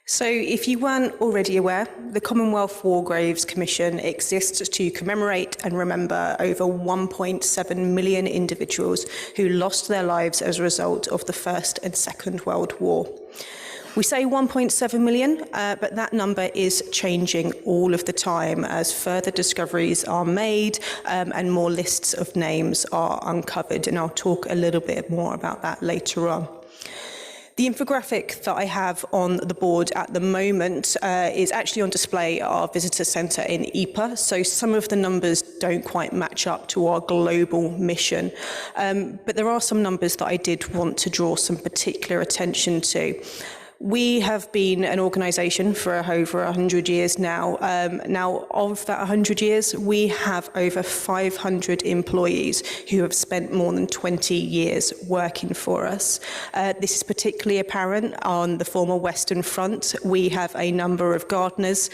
So if you weren't already aware, the Commonwealth War Graves Commission exists to commemorate and remember over 1.7 million individuals who lost their lives as a result of the First and Second World War. We say 1.7 million, but that number is changing all of the time as further discoveries are made and more lists of names are uncovered, and I'll talk a little bit more about that later on. The infographic that I have on the board at the moment is actually on display at our visitor centre in Ypres, so some of the numbers don't quite match up to our global mission. But there are some numbers that I did want to draw some particular attention to. We have been an organisation for over 100 years now. Now, of that 100 years, we have over 500 employees who have spent more than 20 years working for us. This is particularly apparent on the former Western Front. We have a number of gardeners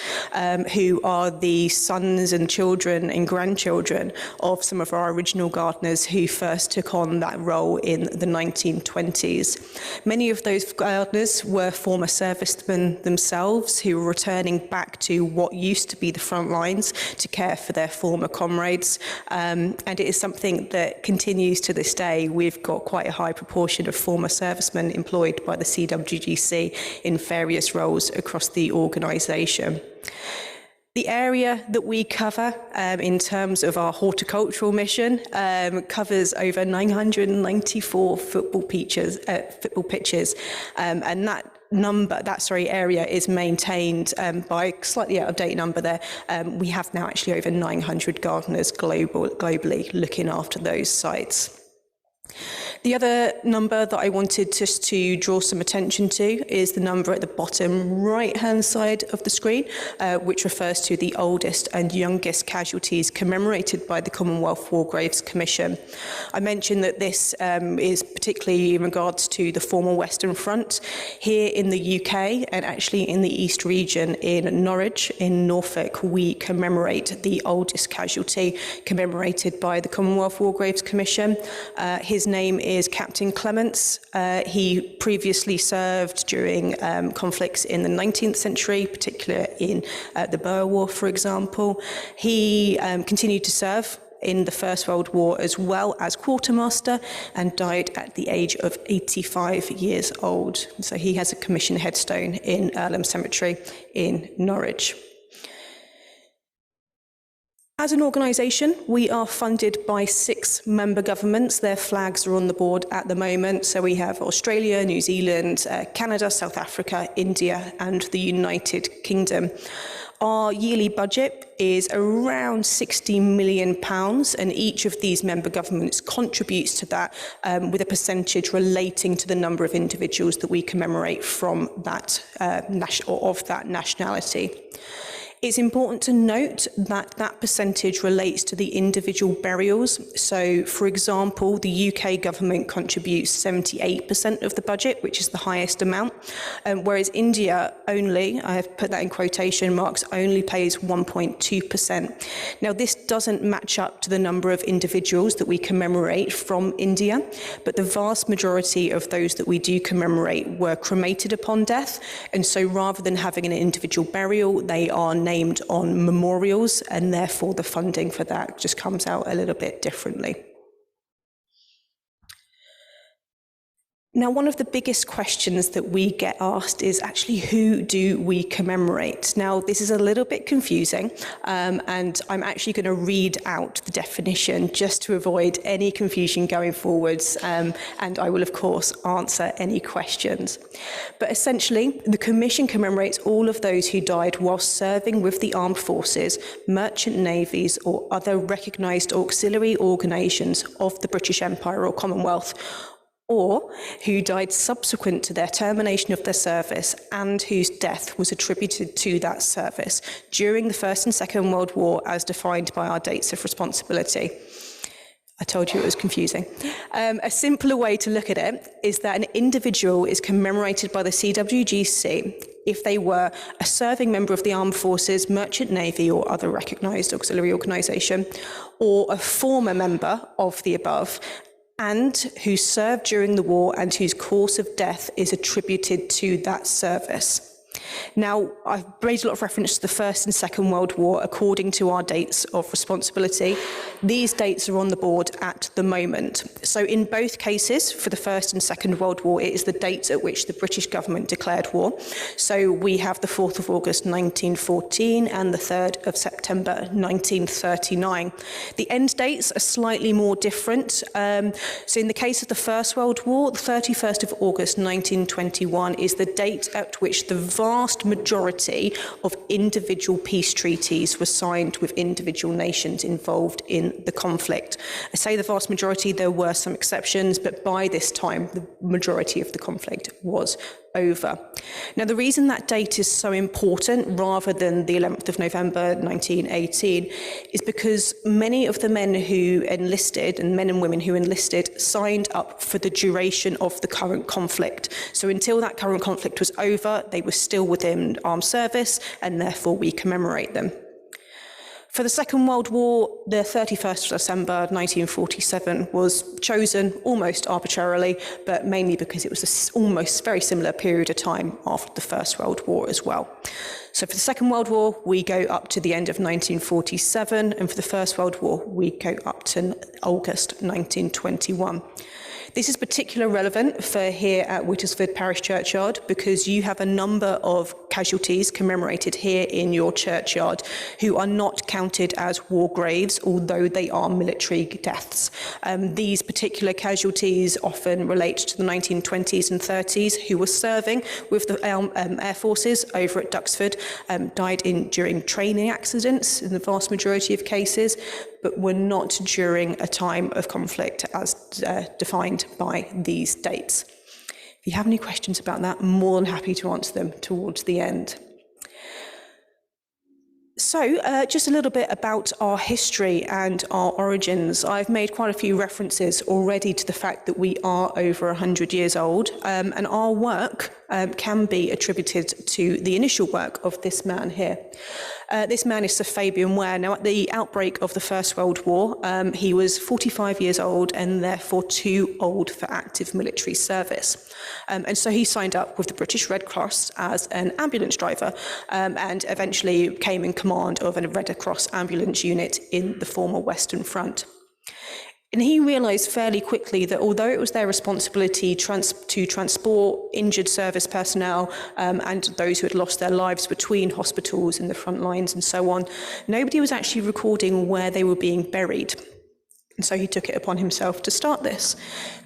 who are the sons and children and grandchildren of some of our original gardeners who first took on that role in the 1920s. Many of those gardeners were former servicemen themselves who were returning back to what used to be the front lines to care for their former comrades. And it is something that continues to this day. We've got quite a high proportion of former servicemen employed by the CWGC in various roles across the organisation. The area that we cover in terms of our horticultural mission covers over 994 football pitches, and that area is maintained by a slightly out of date number there. We have now actually over 900 gardeners globally looking after those sites. The other number that I wanted just to draw some attention to is the number at the bottom right-hand side of the screen, which refers to the oldest and youngest casualties commemorated by the Commonwealth War Graves Commission. I mentioned that this is particularly in regards to the former Western Front. Here in the UK, and actually in the East region in Norwich, in Norfolk, we commemorate the oldest casualty commemorated by the Commonwealth War Graves Commission. His name is Captain Clements. He previously served during conflicts in the 19th century, particularly in the Boer War, for example. He continued to serve in the First World War as well as quartermaster and died at the age of 85 years old. So he has a commission headstone in Earlham Cemetery in Norwich. As an organisation, we are funded by 6 member governments. Their flags are on the board at the moment. So we have Australia, New Zealand, Canada, South Africa, India, and the United Kingdom. Our yearly budget is around £60 million, and each of these member governments contributes to that with a percentage relating to the number of individuals that we commemorate from that of that nationality. It's important to note that that percentage relates to the individual burials. So, for example, the UK government contributes 78% of the budget, which is the highest amount, whereas India only, I have put that in quotation marks, only pays 1.2%. Now, this doesn't match up to the number of individuals that we commemorate from India, but the vast majority of those that we do commemorate were cremated upon death, and so rather than having an individual burial, they are named on memorials, and therefore the funding for that just comes out a little bit differently. Now, one of the biggest questions that we get asked is actually, who do we commemorate? Now, this is a little bit confusing, and I'm actually going to read out the definition just to avoid any confusion going forwards, and I will, of course, answer any questions. But essentially, the Commission commemorates all of those who died whilst serving with the armed forces, merchant navies, or other recognised auxiliary organisations of the British Empire or Commonwealth, or who died subsequent to their termination of their service and whose death was attributed to that service during the First and Second World War as defined by our dates of responsibility. I told you it was confusing. A simpler way to look at it is that an individual is commemorated by the CWGC if they were a serving member of the armed forces, merchant navy, or other recognised auxiliary organisation, or a former member of the above, and who served during the war and whose cause of death is attributed to that service. Now, I've made a lot of reference to the First and Second World War according to our dates of responsibility. These dates are on the board at the moment. So in both cases, for the First and Second World War, it is the date at which the British government declared war. So we have the 4th of August 1914 and the 3rd of September 1939. The end dates are slightly more different. So in the case of the First World War, the 31st of August 1921 is the date at which the vast majority of individual peace treaties were signed with individual nations involved in the conflict. I say the vast majority, there were some exceptions, but by this time, the majority of the conflict was over. Now, the reason that date is so important rather than the 11th of November 1918 is because many of the men who enlisted, and men and women who enlisted, signed up for the duration of the current conflict. So until that current conflict was over, they were still within armed service, and therefore we commemorate them. For the Second World War, the 31st of December 1947 was chosen almost arbitrarily, but mainly because it was an almost very similar period of time after the First World War as well. So for the Second World War, we go up to the end of 1947, and for the First World War, we go up to August 1921. This is particularly relevant for here at Whittlesford Parish Churchyard because you have a number of casualties commemorated here in your churchyard who are not counted as war graves, although they are military deaths. These particular casualties often relate to the 1920s and 30s who were serving with the Air Forces over at Duxford, died during training accidents in the vast majority of cases, but were not during a time of conflict as defined by these dates. If you have any questions about that, I'm more than happy to answer them towards the end. So, just a little bit about our history and our origins. I've made quite a few references already to the fact that we are over 100 years old, and our work can be attributed to the initial work of this man here. This man is Sir Fabian Ware. Now, at the outbreak of the First World War, he was 45 years old and therefore too old for active military service. And so he signed up with the British Red Cross as an ambulance driver and eventually came in command of a Red Cross ambulance unit in the former Western Front. And he realised fairly quickly that although it was their responsibility to transport injured service personnel and those who had lost their lives between hospitals and the front lines and so on, nobody was actually recording where they were being buried. And so he took it upon himself to start this.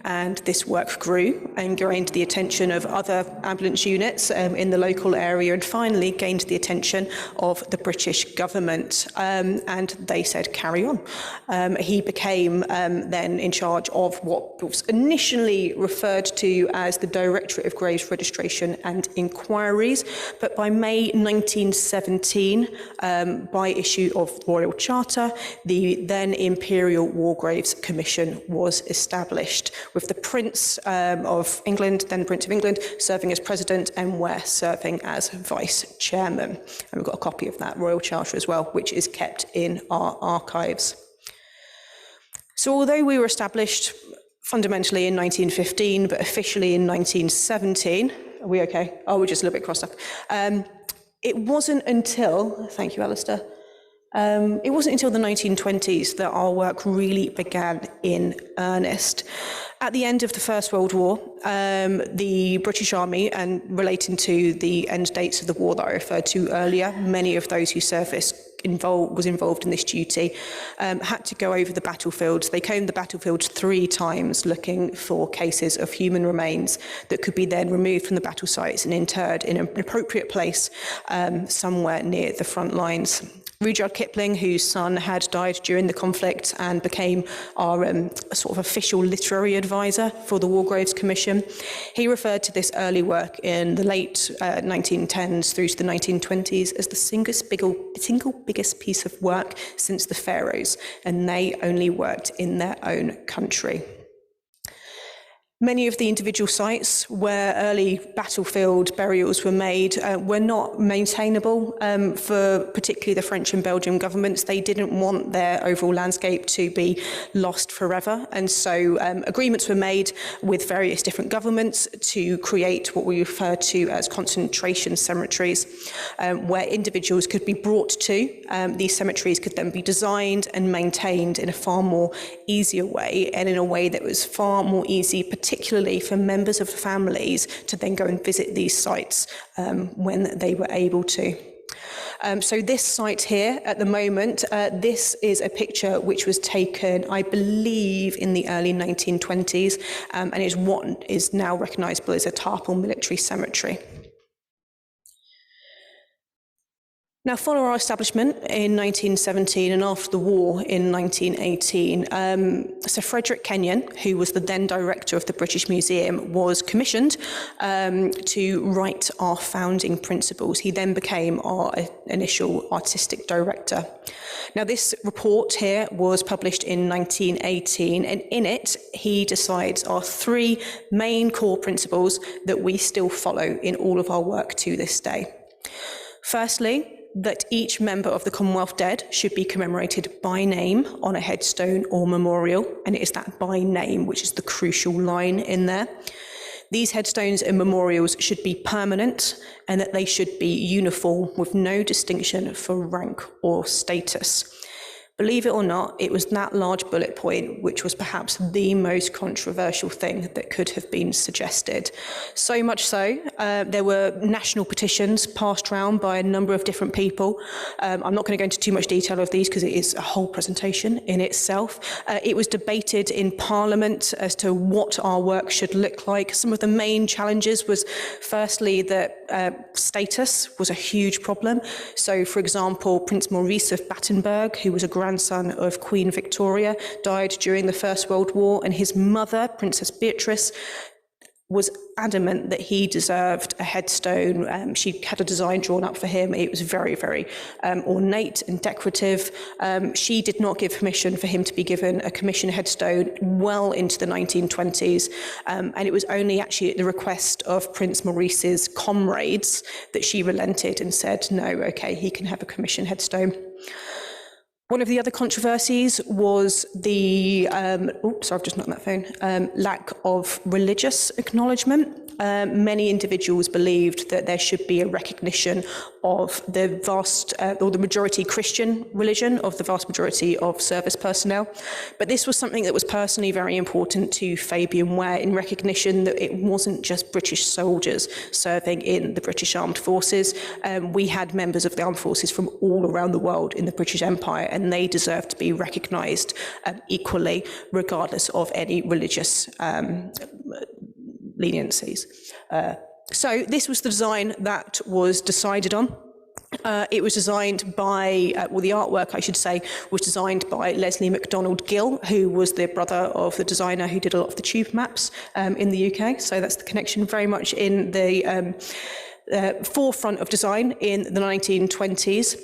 And this work grew and gained the attention of other ambulance units in the local area and finally gained the attention of the British government. And they said, carry on. He became then in charge of what was initially referred to as the Directorate of Graves Registration and Inquiries. But by May 1917, by issue of Royal Charter, the then Imperial War Graves Commission was established, with the Prince of England, then Prince of England, serving as president and Ware serving as vice chairman. And we've got a copy of that Royal Charter as well, which is kept in our archives. So although we were established fundamentally in 1915, but officially in 1917, are we okay? Oh, we're just a little bit crossed up. It wasn't until, thank you, Alistair, it wasn't until the 1920s that our work really began in earnest. At the end of the First World War, the British Army, and relating to the end dates of the war that I referred to earlier, many of those who was involved in this duty, had to go over the battlefields. They combed the battlefields 3 times looking for cases of human remains that could be then removed from the battle sites and interred in an appropriate place somewhere near the front lines. Rudyard Kipling, whose son had died during the conflict and became our sort of official literary advisor for the War Graves Commission, he referred to this early work in the late 1910s through to the 1920s as the single biggest piece of work since the Pharaohs, and they only worked in their own country. Many of the individual sites where early battlefield burials were made were not maintainable for particularly the French and Belgian governments. They didn't want their overall landscape to be lost forever. And so agreements were made with various different governments to create what we refer to as concentration cemeteries, where individuals could be brought to. These cemeteries could then be designed and maintained in a far more easier way, and in a way that was far more easy, particularly for members of the families to then go and visit these sites when they were able to. So this site here at the moment, this is a picture which was taken, I believe, in the early 1920s, and is what is now recognisable as a Tarpel military cemetery. Now, following our establishment in 1917 and after the war in 1918, Sir Frederick Kenyon, who was the then director of the British Museum, was commissioned to write our founding principles. He then became our initial artistic director. Now, this report here was published in 1918, and in it, he decides our three main core principles that we still follow in all of our work to this day. Firstly, that each member of the Commonwealth dead should be commemorated by name on a headstone or memorial, and it is that by name which is the crucial line in there. These headstones and memorials should be permanent, and that they should be uniform with no distinction for rank or status. Believe it or not, it was that large bullet point which was perhaps the most controversial thing that could have been suggested. So much so, there were national petitions passed around by a number of different people. I'm not going to go into too much detail of these because it is a whole presentation in itself. It was debated in Parliament as to what our work should look like. Some of the main challenges was, firstly, that status was a huge problem. So, for example, Prince Maurice of Battenberg, who was a grandson of Queen Victoria, died during the First World War, and his mother, Princess Beatrice, was adamant that he deserved a headstone. She had a design drawn up for him. It was very, very ornate and decorative. She did not give permission for him to be given a commission headstone well into the 1920s. And it was only actually at the request of Prince Maurice's comrades that she relented and said, no, okay, he can have a commission headstone. One of the other controversies was the, sorry, I've just knocked that phone, lack of religious acknowledgement. Many individuals believed that there should be a recognition of the vast, or the majority Christian religion of the vast majority of service personnel. But this was something that was personally very important to Fabian Ware, in recognition that it wasn't just British soldiers serving in the British Armed Forces. We had members of the armed forces from all around the world in the British Empire, and they deserved to be recognised equally, regardless of any religious leniencies. So this was the design that was decided on. It was designed by, well, the artwork, I should say, was designed by Leslie MacDonald Gill, who was the brother of the designer who did a lot of the tube maps in the UK. So that's the connection, very much in the forefront of design in the 1920s.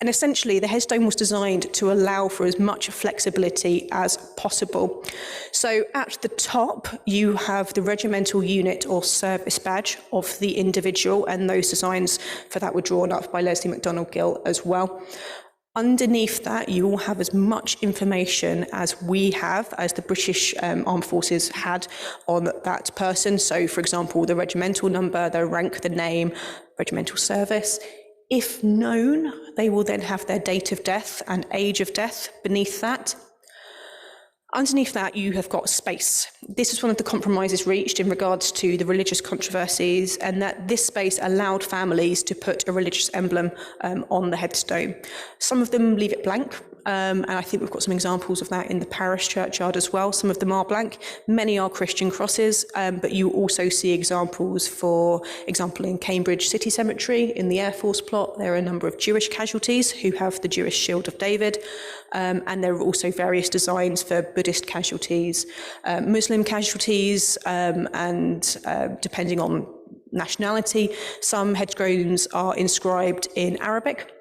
And essentially, the headstone was designed to allow for as much flexibility as possible. So at the top, you have the regimental unit or service badge of the individual, and those designs for that were drawn up by Leslie MacDonald Gill as well. Underneath that, you will have as much information as we have, as the British Armed Forces had on that person. So, for example, the regimental number, the rank, the name, regimental service. If known, they will then have their date of death and age of death beneath that. Underneath that, you have got space. This is one of the compromises reached in regards to the religious controversies, and that this space allowed families to put a religious emblem on the headstone. Some of them leave it blank, and I think we've got some examples of that in the parish churchyard as well. Some of them are blank. Many are Christian crosses, but you also see examples, for example, in Cambridge City Cemetery, in the Air Force plot, there are a number of Jewish casualties who have the Jewish Shield of David, and there are also various designs for Buddhist casualties, Muslim casualties, and depending on nationality, some headstones are inscribed in Arabic.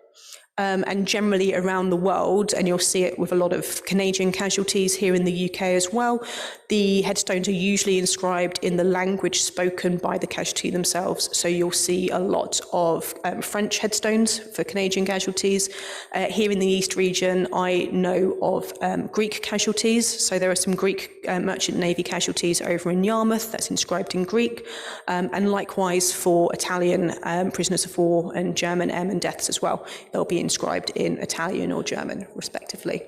and generally around the world, and you'll see it with a lot of Canadian casualties here in the UK as well, the headstones are usually inscribed in the language spoken by the casualty themselves. So you'll see a lot of French headstones for Canadian casualties. Here in the East region, I know of Greek casualties. So there are some Greek Merchant Navy casualties over in Yarmouth that's inscribed in Greek, and likewise for Italian prisoners of war and German airmen deaths as well. They'll be inscribed in Italian or German, respectively.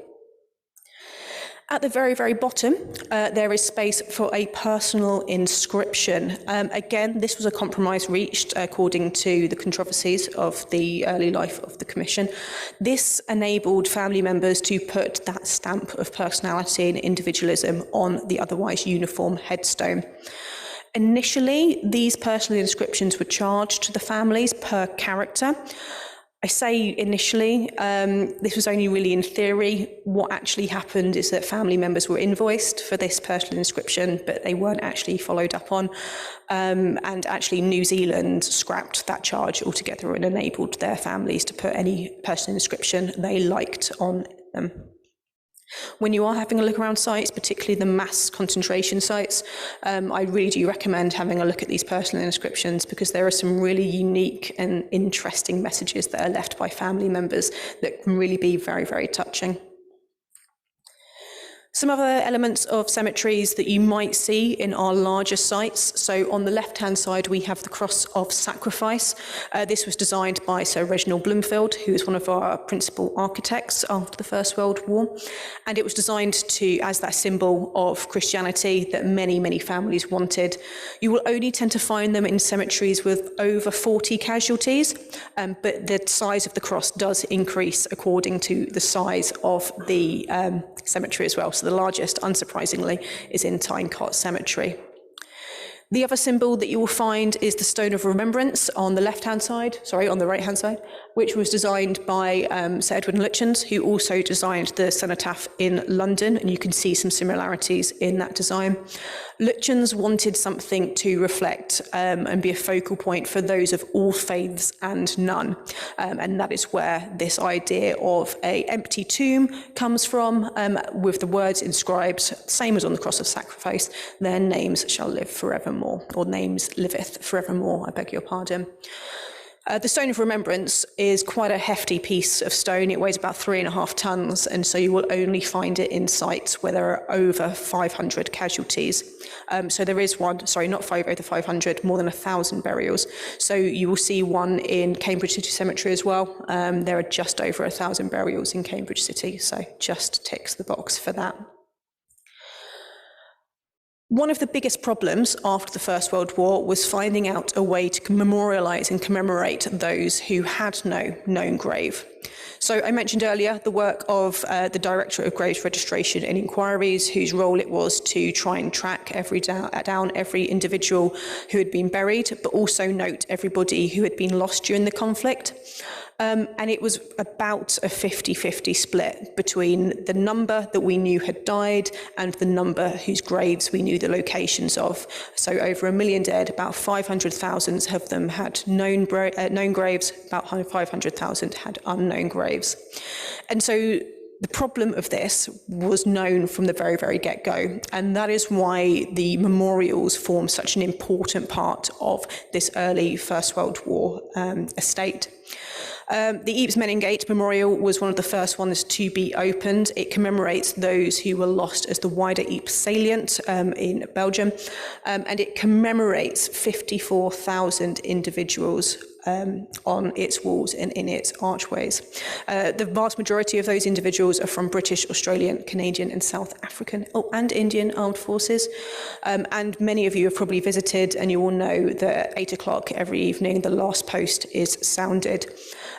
At the very, very bottom, there is space for a personal inscription. Again, this was a compromise reached according to the controversies of the early life of the Commission. This enabled family members to put that stamp of personality and individualism on the otherwise uniform headstone. Initially, these personal inscriptions were charged to the families per character. I say initially, this was only really in theory. What actually happened is that family members were invoiced for this personal inscription, but they weren't actually followed up on. And actually New Zealand scrapped that charge altogether and enabled their families to put any personal inscription they liked on them. When you are having a look around sites, particularly the mass concentration sites, I really do recommend having a look at these personal inscriptions, because there are some really unique and interesting messages that are left by family members that can really be very, very touching. Some other elements of cemeteries that you might see in our larger sites. So on the left-hand side, we have the Cross of Sacrifice. This was designed by Sir Reginald Bloomfield, who is one of our principal architects after the First World War. And it was designed as that symbol of Christianity that many, many families wanted. You will only tend to find them in cemeteries with over 40 casualties, but the size of the cross does increase according to the size of the cemetery as well. So the largest, unsurprisingly, is in Tynecott Cemetery. The other symbol that you will find is the Stone of Remembrance on the right-hand side, which was designed by Sir Edward Lutyens, who also designed the cenotaph in London, and you can see some similarities in that design. Lutyens wanted something to reflect and be a focal point for those of all faiths and none, and that is where this idea of an empty tomb comes from, with the words inscribed, same as on the Cross of Sacrifice, "Their names shall live forevermore," or "names liveth forevermore," I beg your pardon. The Stone of Remembrance is quite a hefty piece of stone. It weighs about 3.5 tons, and so you will only find it in sites where there are over 500 casualties. So there is one, not over 500, more than 1,000 burials. So you will see one in Cambridge City Cemetery as well. There are just over 1,000 burials in Cambridge City, so just ticks the box for that. One of the biggest problems after the First World War was finding out a way to memorialise and commemorate those who had no known grave. So I mentioned earlier the work of the Directorate of Graves Registration and Inquiries, whose role it was to try and track down every individual who had been buried, but also note everybody who had been lost during the conflict. And it was about a 50-50 split between the number that we knew had died and the number whose graves we knew the locations of. So over 1 million dead, about 500,000 of them had known graves, about 500,000 had unknown graves. And so the problem of this was known from the very, very get-go, and that is why the memorials form such an important part of this early First World War estate. The Ypres Meningate Memorial was one of the first ones to be opened. It commemorates those who were lost as the wider Ypres salient in Belgium, and it commemorates 54,000 individuals on its walls and in its archways. The vast majority of those individuals are from British, Australian, Canadian and South African and Indian armed forces. And many of you have probably visited, and you will know that at 8 o'clock every evening the last post is sounded.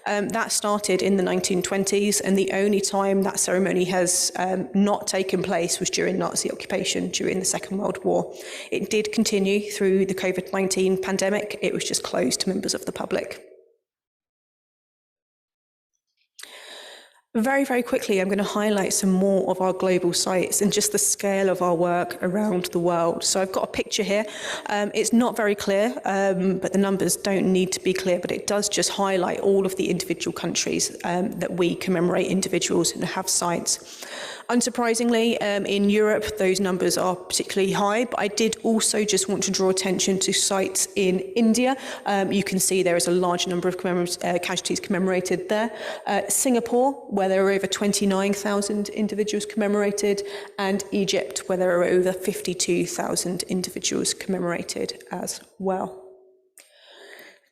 That started in the 1920s, and the only time that ceremony has not taken place was during Nazi occupation during the Second World War. It did continue through the COVID-19 pandemic. It was just closed to members of the public. Very, very quickly, I'm going to highlight some more of our global sites and just the scale of our work around the world. So I've got a picture here. It's not very clear, but the numbers don't need to be clear, but it does just highlight all of the individual countries that we commemorate individuals and have sites. Unsurprisingly, in Europe, those numbers are particularly high, but I did also just want to draw attention to sites in India. You can see there is a large number of casualties commemorated there. Singapore, where there are over 29,000 individuals commemorated, and Egypt, where there are over 52,000 individuals commemorated as well.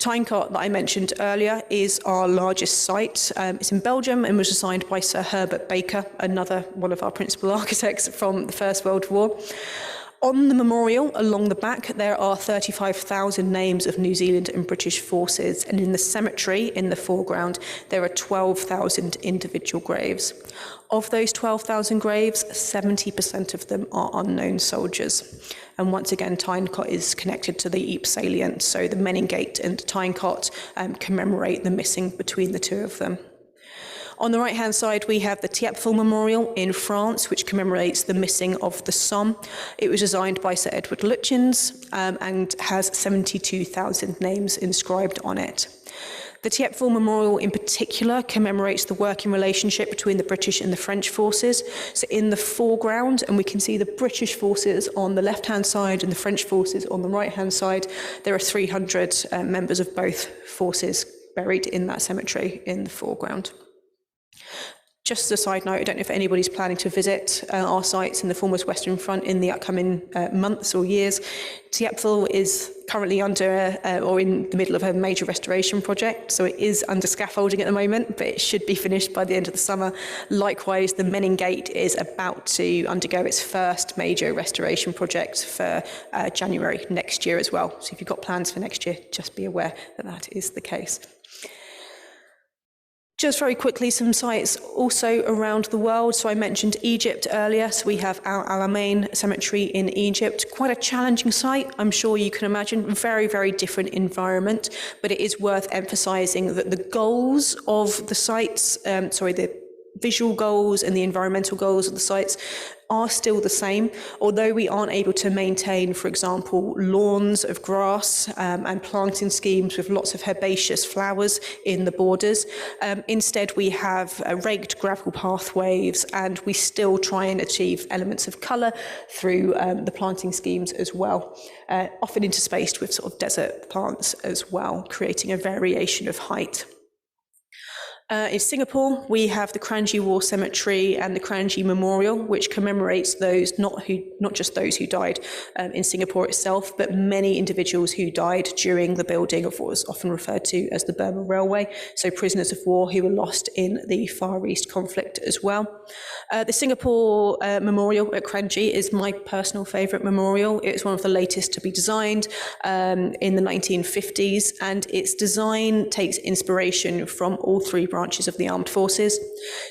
Tynecott, that I mentioned earlier, is our largest site. It's in Belgium and was designed by Sir Herbert Baker, another one of our principal architects from the First World War. On the memorial, along the back, there are 35,000 names of New Zealand and British forces, and in the cemetery in the foreground, there are 12,000 individual graves. Of those 12,000 graves, 70% of them are unknown soldiers. And once again, Tynecott is connected to the Ypres salient, so the Meningate and Tynecott commemorate the missing between the two of them. On the right-hand side, we have the Thiepval Memorial in France, which commemorates the missing of the Somme. It was designed by Sir Edward Lutyens and has 72,000 names inscribed on it. The Thiepval Memorial in particular commemorates the working relationship between the British and the French forces. So in the foreground, and we can see the British forces on the left-hand side and the French forces on the right-hand side, there are 300 members of both forces buried in that cemetery in the foreground. Just as a side note, I don't know if anybody's planning to visit our sites in the Foremost Western Front in the upcoming months or years. Thiepval is currently under or in the middle of a major restoration project, so it is under scaffolding at the moment, but it should be finished by the end of the summer. Likewise, the Meningate is about to undergo its first major restoration project for January next year as well. So if you've got plans for next year, just be aware that that is the case. Just very quickly, some sites also around the world. So I mentioned Egypt earlier. So we have Al Alamein Cemetery in Egypt. Quite a challenging site, I'm sure you can imagine. Very, very different environment. But it is worth emphasising that the goals of the sites, the visual goals and the environmental goals of the sites are still the same, although we aren't able to maintain, for example, lawns of grass and planting schemes with lots of herbaceous flowers in the borders. Instead, we have raked gravel pathways, and we still try and achieve elements of colour through the planting schemes as well, often interspaced with sort of desert plants as well, creating a variation of height. In Singapore, we have the Kranji War Cemetery and the Kranji Memorial, which commemorates those, not just those who died in Singapore itself, but many individuals who died during the building of what was often referred to as the Burma Railway, so prisoners of war who were lost in the Far East conflict as well. The Singapore Memorial at Kranji is my personal favourite memorial. It's one of the latest to be designed in the 1950s, and its design takes inspiration from all three branches of the armed forces.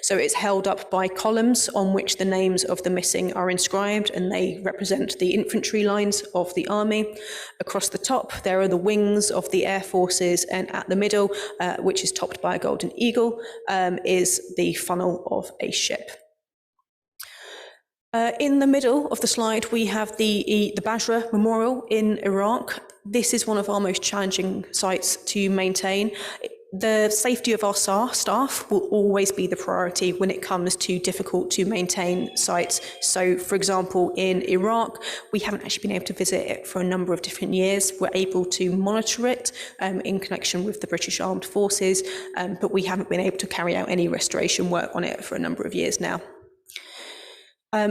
So it's held up by columns on which the names of the missing are inscribed, and they represent the infantry lines of the army. Across the top, there are the wings of the air forces, and at the middle, which is topped by a golden eagle, is the funnel of a ship. In the middle of the slide, we have the Basra Memorial in Iraq. This is one of our most challenging sites to maintain. The safety of our staff will always be the priority when it comes to difficult to maintain sites. So, for example, in Iraq, we haven't actually been able to visit it for a number of different years. We're able to monitor it in connection with the British Armed Forces, but we haven't been able to carry out any restoration work on it for a number of years now.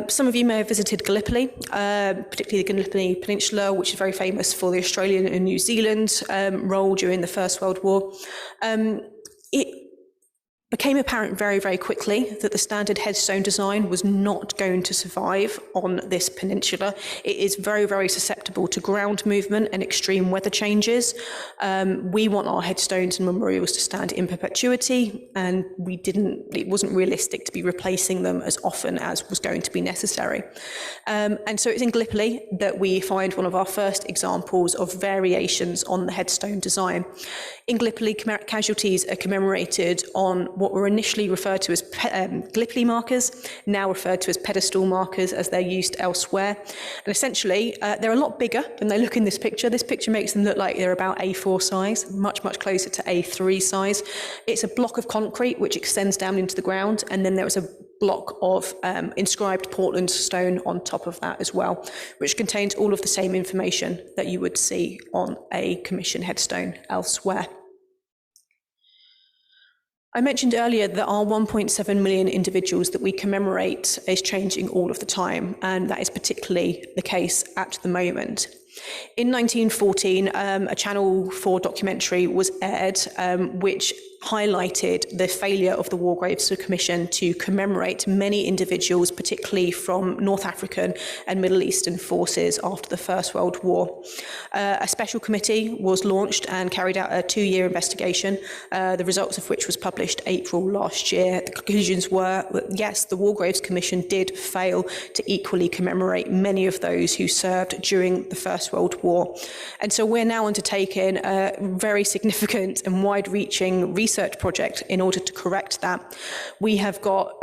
Some of you may have visited Gallipoli, particularly the Gallipoli Peninsula, which is very famous for the Australian and New Zealand role during the First World War. It became apparent very, very quickly that the standard headstone design was not going to survive on this peninsula. It is very, very susceptible to ground movement and extreme weather changes. We want our headstones and memorials to stand in perpetuity, and it wasn't realistic to be replacing them as often as was going to be necessary. And so it's in Gallipoli that we find one of our first examples of variations on the headstone design. In Gallipoli, casualties are commemorated on what were initially referred to as Gallipoli markers, now referred to as pedestal markers as they're used elsewhere. And essentially, they're a lot bigger than they look in this picture. This picture makes them look like they're about A4 size, much, much closer to A3 size. It's a block of concrete which extends down into the ground, and then there is a block of inscribed Portland stone on top of that as well, which contains all of the same information that you would see on a commission headstone elsewhere. I mentioned earlier that our 1.7 million individuals that we commemorate is changing all of the time, and that is particularly the case at the moment. In 1914, a Channel 4 documentary was aired, which highlighted the failure of the War Graves Commission to commemorate many individuals, particularly from North African and Middle Eastern forces after the First World War. A special committee was launched and carried out a 2-year investigation, the results of which was published April last year. The conclusions were that, yes, the War Graves Commission did fail to equally commemorate many of those who served during the First World War. And so we're now undertaking a very significant and wide-reaching research project in order to correct that. We have got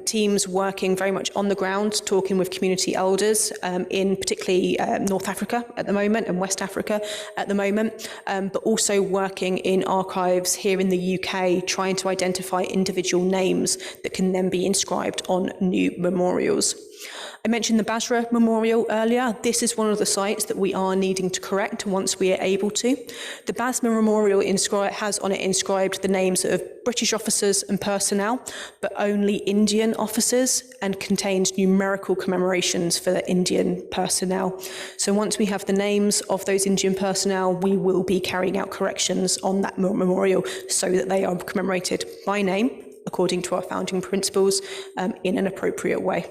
teams working very much on the ground, talking with community elders in particularly North Africa at the moment and West Africa at the moment, but also working in archives here in the UK, trying to identify individual names that can then be inscribed on new memorials. I mentioned the Basra Memorial earlier. This is one of the sites that we are needing to correct once we are able to. The Basra Memorial has on it inscribed the names of British officers and personnel, but only Indian officers, and contains numerical commemorations for the Indian personnel. So once we have the names of those Indian personnel, we will be carrying out corrections on that memorial so that they are commemorated by name, according to our founding principles, in an appropriate way.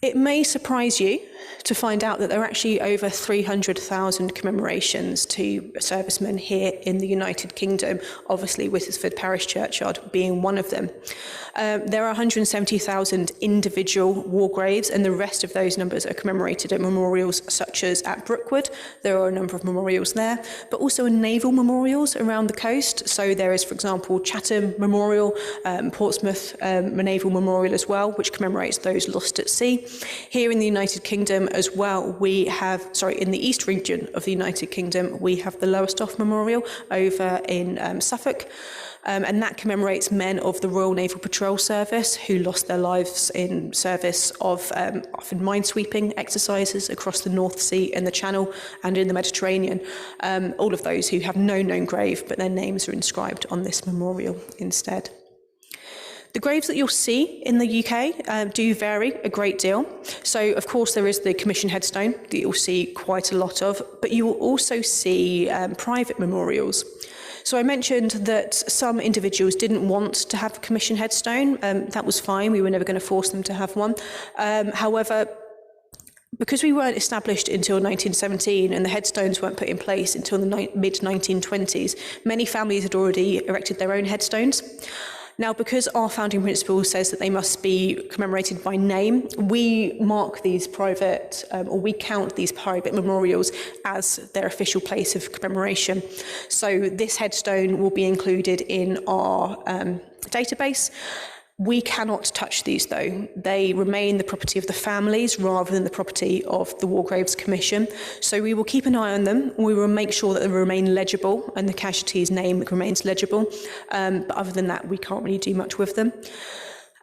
It may surprise you to find out that there are actually over 300,000 commemorations to servicemen here in the United Kingdom, obviously Wittisford Parish Churchyard being one of them. There are 170,000 individual war graves, and the rest of those numbers are commemorated at memorials such as at Brookwood. There are a number of memorials there, but also naval memorials around the coast. So there is, for example, Chatham Memorial, Portsmouth Naval Memorial as well, which commemorates those lost at sea. Here in the United Kingdom as well, we have, in the East region of the United Kingdom, we have the Lowestoft Memorial over in Suffolk. And that commemorates men of the Royal Naval Patrol Service who lost their lives in service of often minesweeping exercises across the North Sea and the Channel and in the Mediterranean. All of those who have no known grave, but their names are inscribed on this memorial instead. The graves that you'll see in the UK do vary a great deal. So, of course, there is the commission headstone that you'll see quite a lot of, but you will also see private memorials. So I mentioned that some individuals didn't want to have a commission headstone. That was fine. We were never going to force them to have one. However, because we weren't established until 1917 and the headstones weren't put in place until the mid-1920s, many families had already erected their own headstones. Now, because our founding principle says that they must be commemorated by name, we mark these private, or we count these private memorials as their official place of commemoration. So this headstone will be included in our database. We cannot touch these, though. They remain the property of the families rather than the property of the War Graves Commission. So we will keep an eye on them. We will make sure that they remain legible and the casualty's name remains legible. But other than that, we can't really do much with them.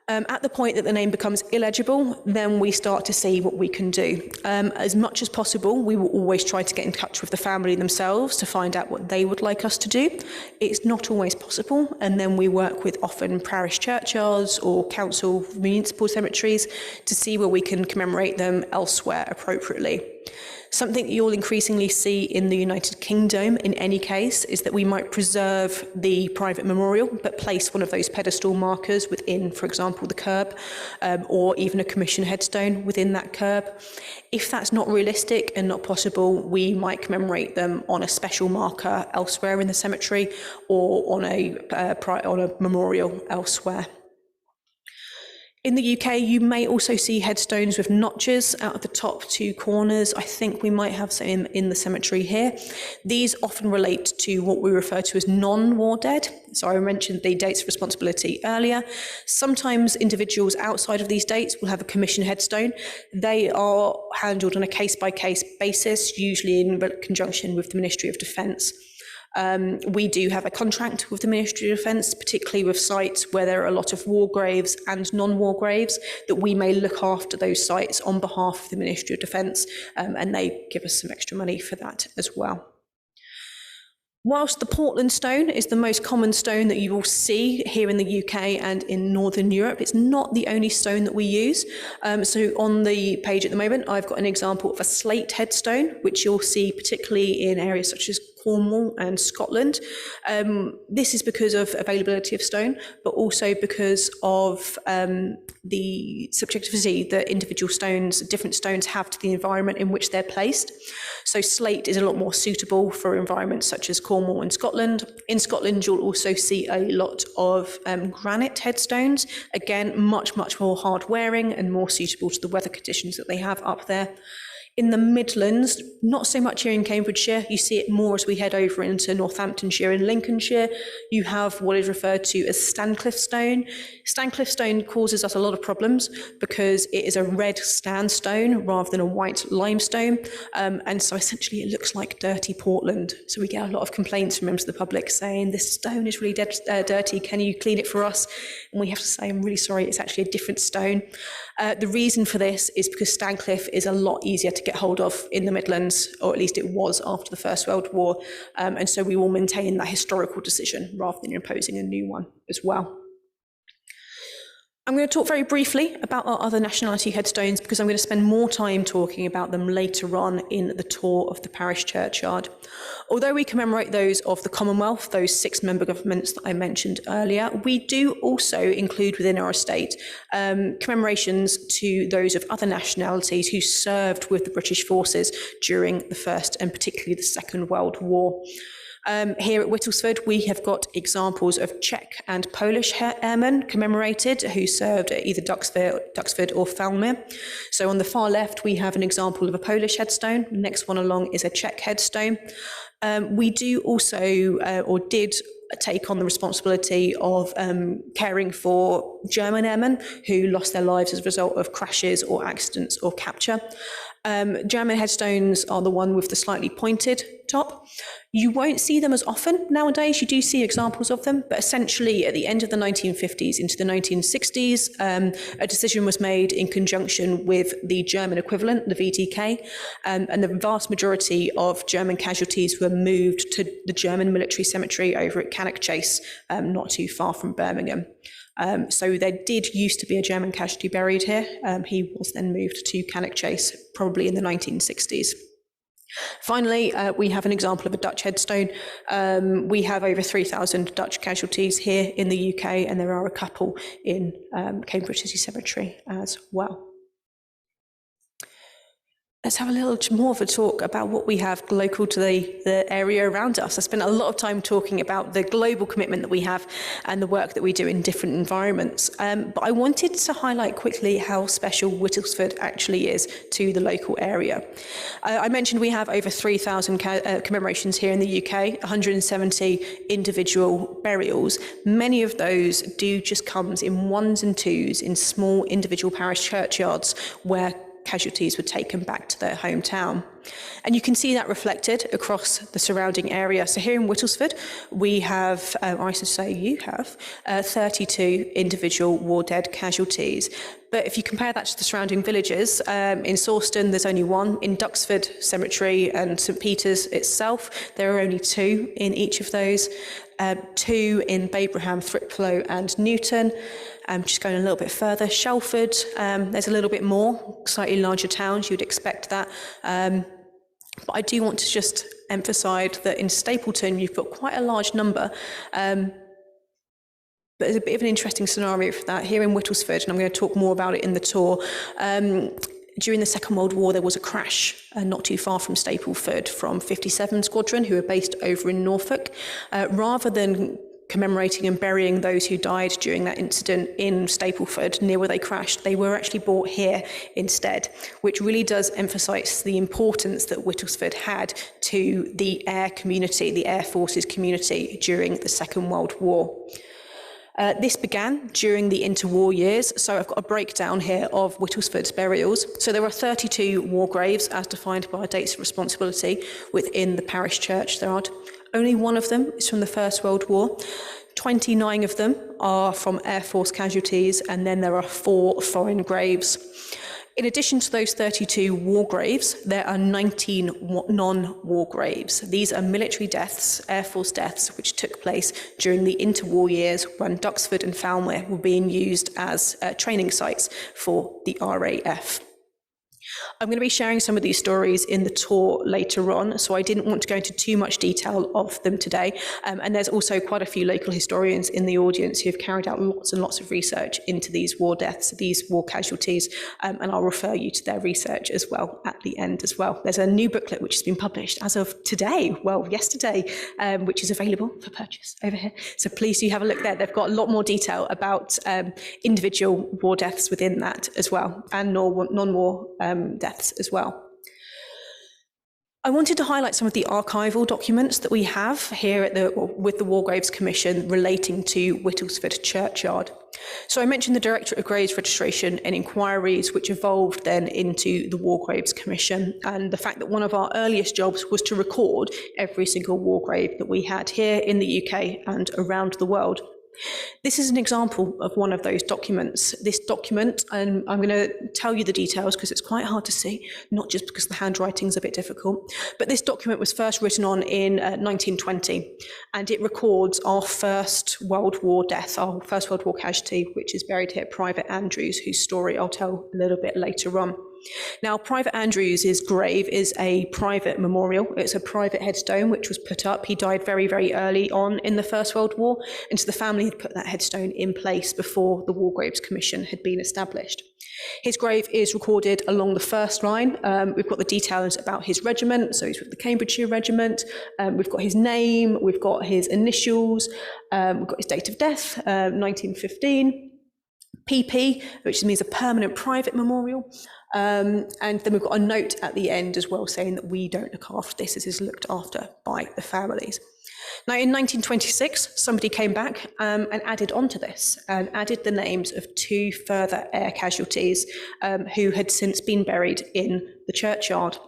At the point that the name becomes illegible, then we start to see what we can do. As much as possible, we will always try to get in touch with the family themselves to find out what they would like us to do. It's not always possible, and then we work with often parish churchyards or council municipal cemeteries to see where we can commemorate them elsewhere appropriately. Something that you'll increasingly see in the United Kingdom, in any case, is that we might preserve the private memorial, but place one of those pedestal markers within, for example, the curb, or even a commission headstone within that curb. If that's not realistic and not possible, we might commemorate them on a special marker elsewhere in the cemetery or on a memorial elsewhere. In the UK, you may also see headstones with notches out of the top two corners. I think we might have some in the cemetery here. These often relate to what we refer to as non-war dead. So I mentioned the dates of responsibility earlier. Sometimes individuals outside of these dates will have a commission headstone. They are handled on a case-by-case basis, usually in conjunction with the Ministry of Defence. We do have a contract with the Ministry of Defence, particularly with sites where there are a lot of war graves and non-war graves, that we may look after those sites on behalf of the Ministry of Defence, and they give us some extra money for that as well. Whilst the Portland stone is the most common stone that you will see here in the UK and in Northern Europe, it's not the only stone that we use. So on the page at the moment, I've got an example of a slate headstone, which you'll see particularly in areas such as Cornwall and Scotland. This is because of availability of stone, but also because of the subjectivity that different stones have to the environment in which they're placed. So slate is a lot more suitable for environments such as Cornwall and Scotland. In Scotland, you'll also see a lot of granite headstones. Again, much more hard wearing and more suitable to the weather conditions that they have up there. In the Midlands, not so much here in Cambridgeshire, you see it more as we head over into Northamptonshire and Lincolnshire. You have what is referred to as Stancliffe stone. Stancliffe stone causes us a lot of problems because it is a red sandstone rather than a white limestone. And so essentially it looks like dirty Portland. So we get a lot of complaints from members of the public saying, this stone is really dirty, can you clean it for us? And we have to say, I'm really sorry, it's actually a different stone. The reason for this is because Stancliffe is a lot easier to get hold of in the Midlands, or at least it was after the First World War, and so we will maintain that historical decision rather than imposing a new one as well. I'm going to talk very briefly about our other nationality headstones because I'm going to spend more time talking about them later on in the tour of the parish churchyard. Although we commemorate those of the Commonwealth, those 6 member governments that I mentioned earlier, we do also include within our estate commemorations to those of other nationalities who served with the British forces during the First and particularly the Second World War. Here at Whittlesford, we have got examples of Czech and Polish airmen commemorated who served at either Duxford or Falmere. So on the far left, we have an example of a Polish headstone. The next one along is a Czech headstone. We do also, or did, take on the responsibility of caring for German airmen who lost their lives as a result of crashes or accidents or capture. German headstones are the one with the slightly pointed top. You won't see them as often nowadays. You do see examples of them, but essentially at the end of the 1950s into the 1960s, a decision was made in conjunction with the German equivalent, the VTK, and the vast majority of German casualties were moved to the German military cemetery over at Cannock Chase, not too far from Birmingham. So there did used to be a German casualty buried here. He was then moved to Cannock Chase, probably in the 1960s. Finally, we have an example of a Dutch headstone. We have over 3,000 Dutch casualties here in the UK, and there are a couple in Cambridge City Cemetery as well. Let's have a little more of a talk about what we have local to the area around us. I spent a lot of time talking about the global commitment that we have and the work that we do in different environments. But I wanted to highlight quickly how special Whittlesford actually is to the local area. I mentioned we have over 3,000 commemorations here in the UK, 170 individual burials. Many of those do just come in ones and twos in small individual parish churchyards where casualties were taken back to their hometown. And you can see that reflected across the surrounding area. So here in Whittlesford, we have, or I should say you have, 32 individual war dead casualties. But if you compare that to the surrounding villages, in Sawston, there's only 1. In Duxford Cemetery and St Peter's itself, there are only 2 in each of those. 2 in Babraham, Thriplow and Newton. Just going a little bit further, Shelford, there's a little bit more, slightly larger towns, you'd expect that. But I do want to just emphasise that in Stapleton, you've got quite a large number. But there's a bit of an interesting scenario for that here in Whittlesford, and I'm going to talk more about it in the tour. During the Second World War, there was a crash not too far from Stapleford from 57 Squadron, who are based over in Norfolk. Rather than commemorating and burying those who died during that incident in Stapleford, near where they crashed, they were actually brought here instead, which really does emphasise the importance that Whittlesford had to the air community, the Air Forces community during the Second World War. This began during the interwar years, so I've got a breakdown here of Whittlesford's burials. So there are 32 war graves as defined by dates of responsibility within the parish churchyard. Only one of them is from the First World War. 29 of them are from Air Force casualties, and then there are 4 foreign graves. In addition to those 32 war graves, there are 19 non-war graves. These are military deaths, Air Force deaths, which took place during the interwar years when Duxford and Falmouth were being used as training sites for the RAF. I'm going to be sharing some of these stories in the tour later on, so I didn't want to go into too much detail of them today. And there's also quite a few local historians in the audience who have carried out lots and lots of research into these war deaths, these war casualties, and I'll refer you to their research as well at the end as well. There's a new booklet which has been published as of today, well, yesterday, which is available for purchase over here. So please do have a look there. They've got a lot more detail about individual war deaths within that as well, and non-war deaths as well. I wanted to highlight some of the archival documents that we have here at with the War Graves Commission relating to Whittlesford Churchyard. So I mentioned the Directorate of Graves Registration and Inquiries, which evolved then into the War Graves Commission, and the fact that one of our earliest jobs was to record every single war grave that we had here in the UK and around the world. This is an example of one of those documents. This document, and I'm going to tell you the details because it's quite hard to see, not just because the handwriting is a bit difficult, but this document was first written on in 1920, and it records our First World War death, our First World War casualty, which is buried here, Private Andrews, whose story I'll tell a little bit later on. Now, Private Andrews' grave is a private memorial. It's a private headstone which was put up. He died very, very early on in the First World War, and so the family had put that headstone in place before the War Graves Commission had been established. His grave is recorded along the first line. We've got the details about his regiment, so he's with the Cambridgeshire Regiment. We've got his name, we've got his initials, we've got his date of death, 1915. PP, which means a permanent private memorial. And then we've got a note at the end as well saying that we don't look after this, as is looked after by the families. Now, in 1926, somebody came back and added onto this and added the names of 2 further air casualties who had since been buried in the churchyard.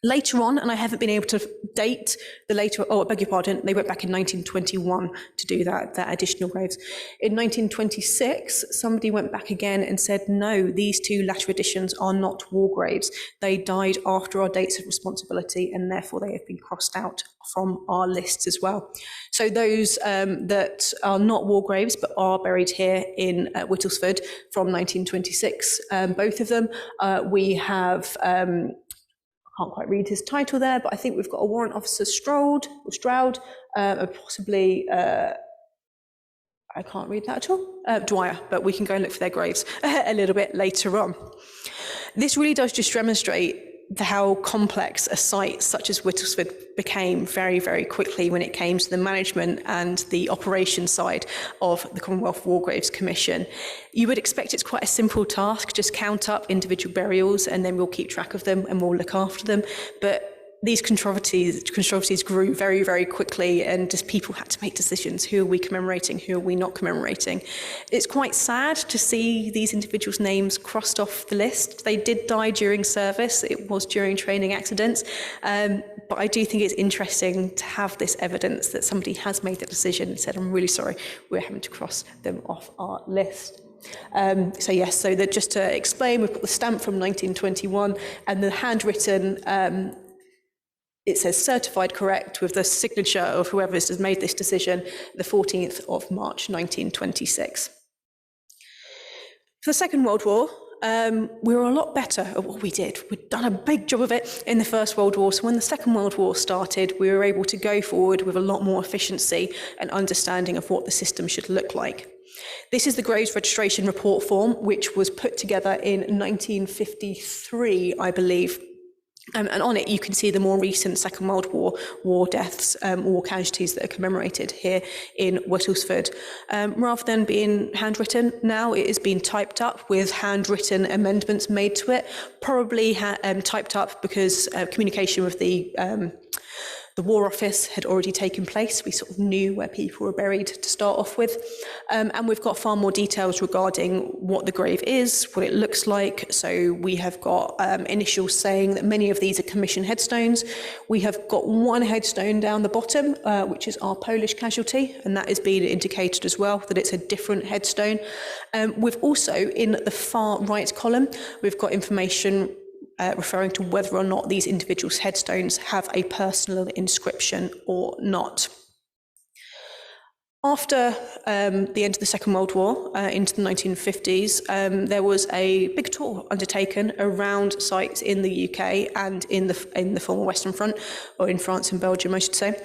Later on, and I haven't been able to date the later, I beg your pardon, they went back in 1921 to do that additional graves. In 1926, somebody went back again and said, no, these 2 latter additions are not war graves. They died after our dates of responsibility, and therefore they have been crossed out from our lists as well. So those that are not war graves but are buried here in Whittlesford from 1926, both of them, we have... I can't quite read his title there, but I think we've got a Warrant Officer Stroud, and possibly, I can't read that at all, Dwyer, but we can go and look for their graves a little bit later on. This really does just demonstrate how complex a site such as Whittlesford became very, very quickly when it came to the management and the operation side of the Commonwealth War Graves Commission. You would expect it's quite a simple task, just count up individual burials and then we'll keep track of them and we'll look after them. But these controversies grew very, very quickly, and just people had to make decisions. Who are we commemorating? Who are we not commemorating? It's quite sad to see these individuals' names crossed off the list. They did die during service. It was during training accidents. But I do think it's interesting to have this evidence that somebody has made that decision and said, I'm really sorry, we're having to cross them off our list. Just to explain, we've got the stamp from 1921 and the handwritten it says certified correct with the signature of whoever has made this decision, the 14th of March, 1926. For the Second World War, we were a lot better at what we did. We'd done a big job of it in the First World War, so when the Second World War started, we were able to go forward with a lot more efficiency and understanding of what the system should look like. This is the Graves Registration Report form, which was put together in 1953, I believe. And on it, you can see the more recent Second World War deaths, war casualties that are commemorated here in Whittlesford. Rather than being handwritten now, it is being typed up with handwritten amendments made to it, probably typed up because communication with the War Office had already taken place. We sort of knew where people were buried to start off with. And we've got far more details regarding what the grave is, what it looks like. So we have got initials saying that many of these are commission headstones. We have got one headstone down the bottom, which is our Polish casualty, and that is being indicated as well, that it's a different headstone. We've also, in the far right column, we've got information referring to whether or not these individuals' headstones have a personal inscription or not. After the end of the Second World War, into the 1950s, there was a big tour undertaken around sites in the UK and in the former Western Front, or in France and Belgium, I should say.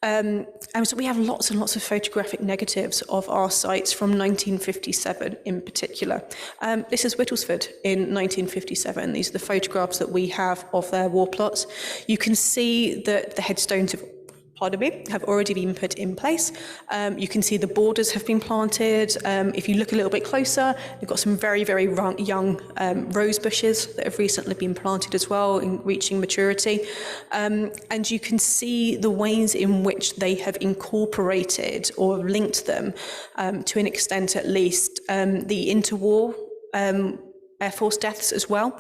And so we have lots and lots of photographic negatives of our sites from 1957 in particular. This is Whittlesford in 1957. These are the photographs that we have of their war plots. You can see that the headstones have already been put in place. You can see the borders have been planted. If you look a little bit closer, you've got some very, very young rose bushes that have recently been planted as well, in reaching maturity. And you can see the ways in which they have incorporated or linked them, to an extent at least, the interwar Air Force deaths as well.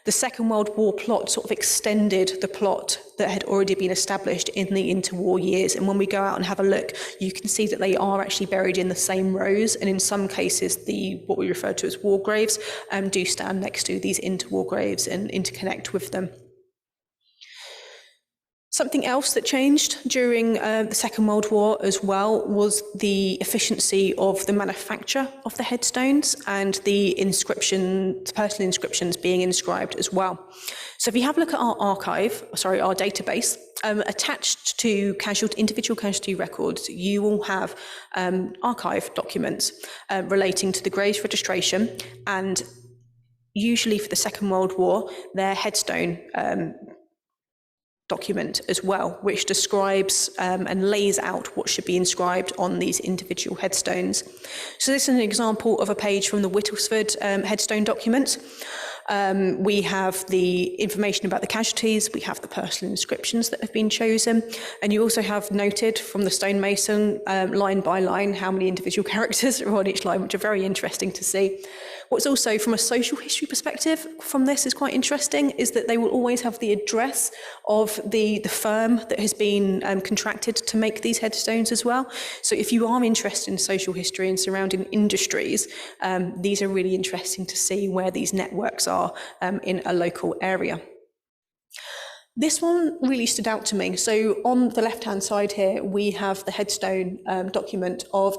The Second World War plot sort of extended the plot that had already been established in the interwar years. And when we go out and have a look, you can see that they are actually buried in the same rows. And in some cases, what we refer to as war graves do stand next to these interwar graves and interconnect with them. Something else that changed during the Second World War as well was the efficiency of the manufacture of the headstones and the personal inscriptions being inscribed as well. So if you have a look at our our database, attached to individual casualty records, you will have archive documents relating to the graves registration, and usually for the Second World War, their headstone document as well, which describes and lays out what should be inscribed on these individual headstones. So this is an example of a page from the Whittlesford headstone document. We have the information about the casualties, we have the personal inscriptions that have been chosen, and you also have noted from the stonemason, line by line, how many individual characters are on each line, which are very interesting to see. What's also, from a social history perspective from this, is quite interesting, is that they will always have the address of the firm that has been contracted to make these headstones as well. So if you are interested in social history and surrounding industries, these are really interesting to see where these networks are in a local area. This one really stood out to me. So on the left-hand side here, we have the headstone document of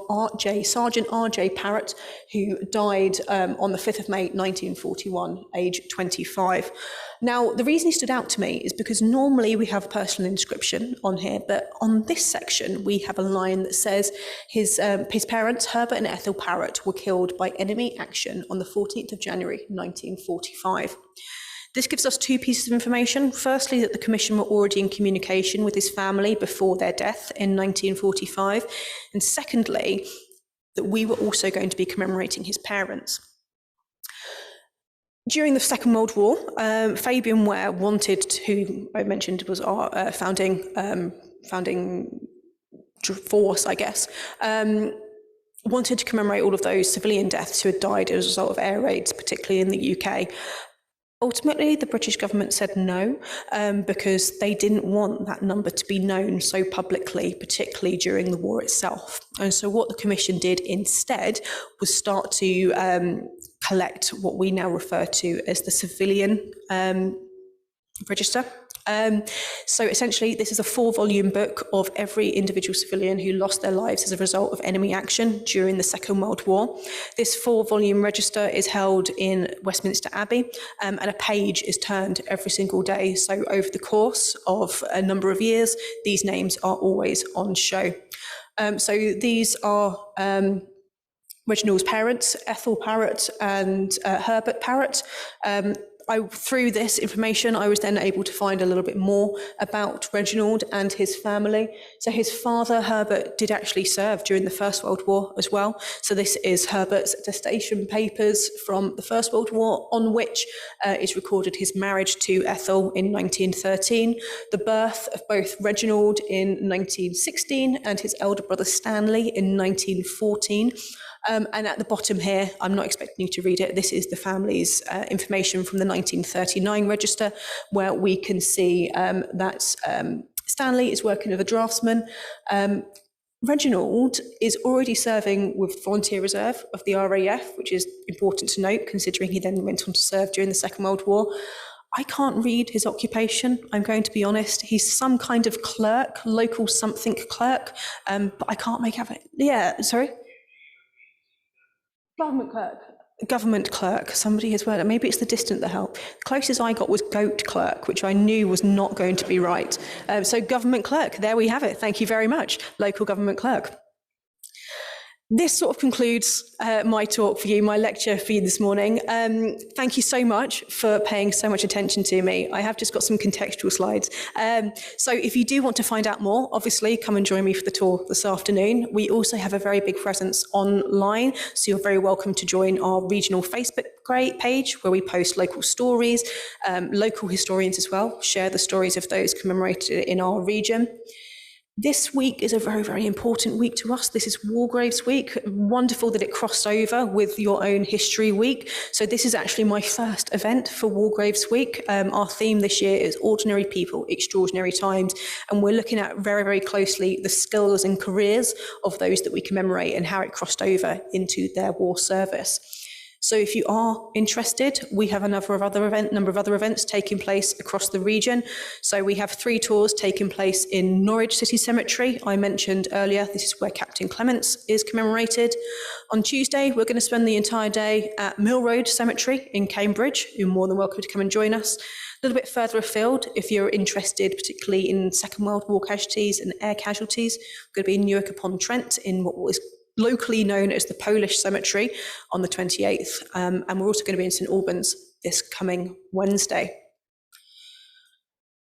Sergeant R.J. Parrott, who died on the 5th of May, 1941, age 25. Now, the reason he stood out to me is because normally we have a personal inscription on here, but on this section, we have a line that says his parents, Herbert and Ethel Parrott, were killed by enemy action on the 14th of January, 1945. This gives us two pieces of information. Firstly, that the Commission were already in communication with his family before their death in 1945. And secondly, that we were also going to be commemorating his parents. During the Second World War, Fabian Ware who I mentioned was our founding force, I guess, wanted to commemorate all of those civilian deaths who had died as a result of air raids, particularly in the UK. Ultimately, the British government said no, because they didn't want that number to be known so publicly, particularly during the war itself. And so what the Commission did instead was start to collect what we now refer to as the civilian register. So essentially, this is a 4-volume book of every individual civilian who lost their lives as a result of enemy action during the Second World War. This 4-volume register is held in Westminster Abbey, and a page is turned every single day. So over the course of a number of years, these names are always on show. So these are Reginald's parents, Ethel Parrott and Herbert Parrott. through this information, I was then able to find a little bit more about Reginald and his family. So his father, Herbert, did actually serve during the First World War as well. So this is Herbert's attestation papers from the First World War, on which is recorded his marriage to Ethel in 1913, the birth of both Reginald in 1916 and his elder brother Stanley in 1914. And at the bottom here, I'm not expecting you to read it, this is the family's information from the 1939 register, where we can see that Stanley is working as a draftsman. Reginald is already serving with Volunteer Reserve of the RAF, which is important to note, considering he then went on to serve during the Second World War. I can't read his occupation, I'm going to be honest. He's some kind of clerk, local something clerk, but I can't make out it. Yeah, sorry? Government clerk. Somebody has worded, maybe it's the distant that helped. The closest I got was goat clerk, which I knew was not going to be right. So government clerk, there we have it. Thank you very much. Local government clerk. This sort of concludes my talk for you, my lecture for you this morning. Thank you so much for paying so much attention to me. I have just got some contextual slides. So if you do want to find out more, obviously come and join me for the tour this afternoon. We also have a very big presence online, so you're very welcome to join our regional Facebook page where we post local stories, local historians as well, share the stories of those commemorated in our region. This week is a very, very important week to us. This is War Graves Week. Wonderful that it crossed over with your own History Week. So this is actually my first event for War Graves Week. Our theme this year is Ordinary People, Extraordinary Times. And we're looking at very, very closely the skills and careers of those that we commemorate and how it crossed over into their war service. So if you are interested, we have a number of other events taking place across the region. So we have 3 tours taking place in Norwich City Cemetery. I mentioned earlier, this is where Captain Clements is commemorated. On Tuesday, we're going to spend the entire day at Mill Road Cemetery in Cambridge. You're more than welcome to come and join us. A little bit further afield, if you're interested particularly in Second World War casualties and air casualties, we're going to be in Newark-upon-Trent in what was locally known as the Polish Cemetery on the 28th. And we're also going to be in St Albans this coming Wednesday.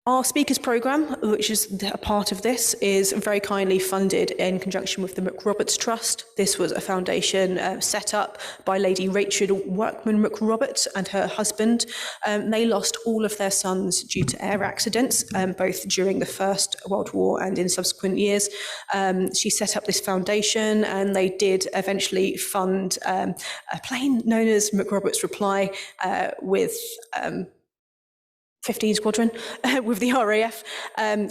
Our speakers programme, which is a part of this, is very kindly funded in conjunction with the McRoberts Trust. This was a foundation set up by Lady Rachel Workman McRoberts and her husband. They lost all of their sons due to air accidents, both during the First World War and in subsequent years. She set up this foundation, and they did eventually fund a plane known as McRoberts Reply with 15 Squadron with the RAF.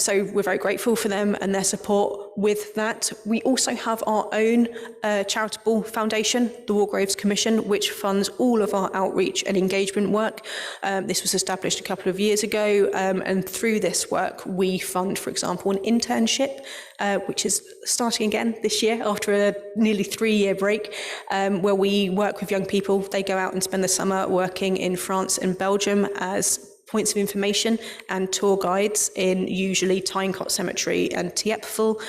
So we're very grateful for them and their support with that. We also have our own charitable foundation, the War Graves Commission, which funds all of our outreach and engagement work. This was established a couple of years ago, and through this work we fund, for example, an internship which is starting again this year after a nearly 3-year break, where we work with young people. They go out and spend the summer working in France and Belgium as points of information and tour guides in usually Tynecott Cemetery and Tiepfel.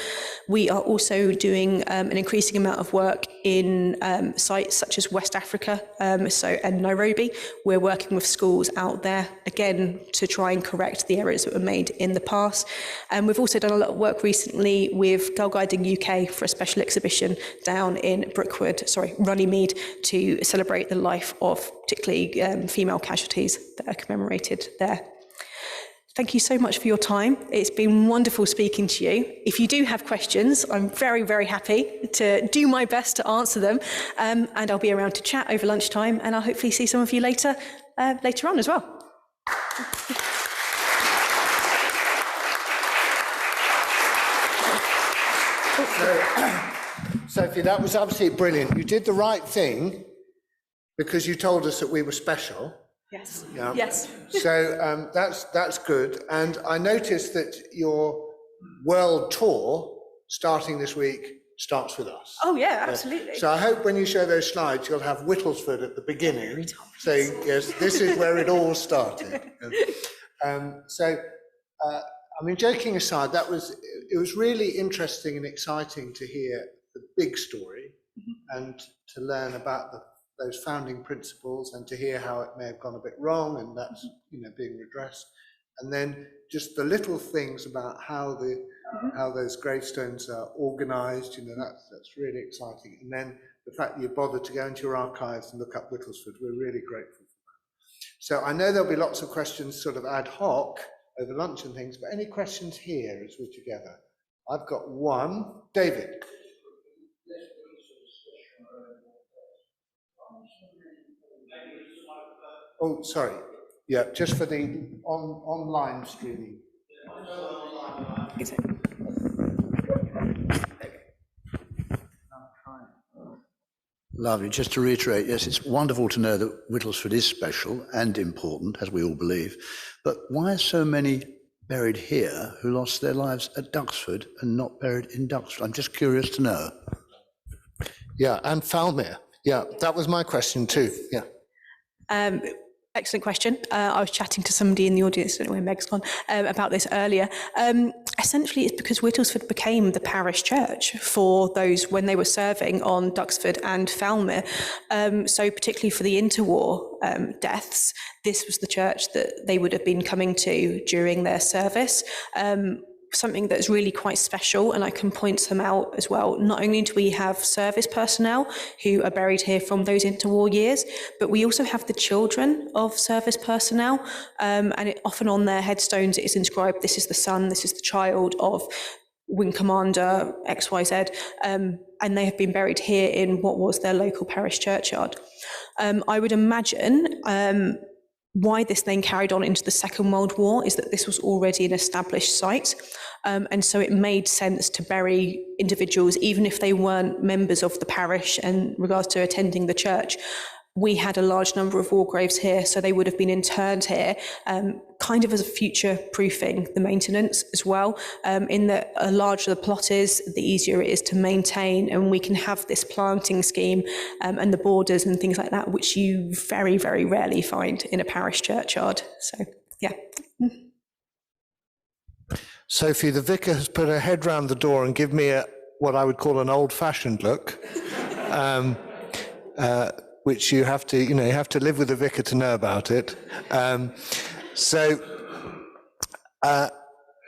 We are also doing an increasing amount of work in sites such as West Africa and Nairobi. We're working with schools out there, again, to try and correct the errors that were made in the past. And we've also done a lot of work recently with Girl Guiding UK for a special exhibition down in Runnymede, to celebrate the life of particularly female casualties that are commemorated there. Thank you so much for your time. It's been wonderful speaking to you. If you do have questions, I'm very, very happy to do my best to answer them. And I'll be around to chat over lunchtime, and I'll hopefully see some of you later on as well. Sophie, that was absolutely brilliant. You did the right thing because you told us that we were special. Yes. Yeah. Yes. So that's good. And I noticed that your world tour starting this week starts with us. Oh yeah, absolutely. So I hope when you show those slides, you'll have Whittlesford at the beginning, saying, yes, this is where it all started. I mean, joking aside, it was really interesting and exciting to hear the big story and to learn about those founding principles and to hear how it may have gone a bit wrong and that's, being redressed. And then just the little things about how those gravestones are organised, that's really exciting. And then the fact that you bothered to go into your archives and look up Whittlesford, we're really grateful for that. So I know there'll be lots of questions sort of ad hoc over lunch and things, but any questions here as we're together? I've got one. David. Oh, sorry. Yeah, just for the online streaming. Lovely. Just to reiterate, yes, it's wonderful to know that Whittlesford is special and important, as we all believe. But why are so many buried here who lost their lives at Duxford and not buried in Duxford? I'm just curious to know. Yeah, and Falmere. Yeah, that was my question too. Yeah. Excellent question. I was chatting to somebody in the audience, I don't know where Meg's gone, about this earlier. Essentially, it's because Whittlesford became the parish church for those when they were serving on Duxford and Falmere. So particularly for the interwar deaths, this was the church that they would have been coming to during their service. Something that's really quite special, and I can point some out as well. Not only do we have service personnel who are buried here from those interwar years, but we also have the children of service personnel, and often on their headstones it is inscribed, this is the son, this is the child of Wing Commander XYZ, and they have been buried here in what was their local parish churchyard. I would imagine why this then carried on into the Second World War is that this was already an established site, and so it made sense to bury individuals even if they weren't members of the parish in regards to attending the church. We had a large number of war graves here, so they would have been interred here, kind of as a future-proofing the maintenance as well, in that the larger the plot is, the easier it is to maintain, and we can have this planting scheme and the borders and things like that, which you very, very rarely find in a parish churchyard. So, yeah. Sophie, the vicar has put her head round the door and give me what I would call an old-fashioned look. Which you have to, you have to live with the vicar to know about it.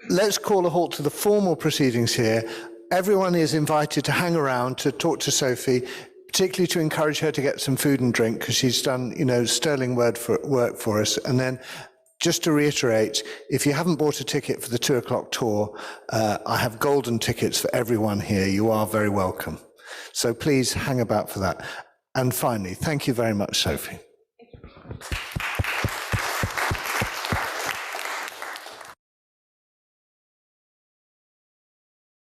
Let's call a halt to the formal proceedings here. Everyone is invited to hang around to talk to Sophie, particularly to encourage her to get some food and drink because she's done, sterling work for us. And then just to reiterate, if you haven't bought a ticket for the 2:00 tour, I have golden tickets for everyone here. You are very welcome. So please hang about for that. And finally, thank you very much, Sophie.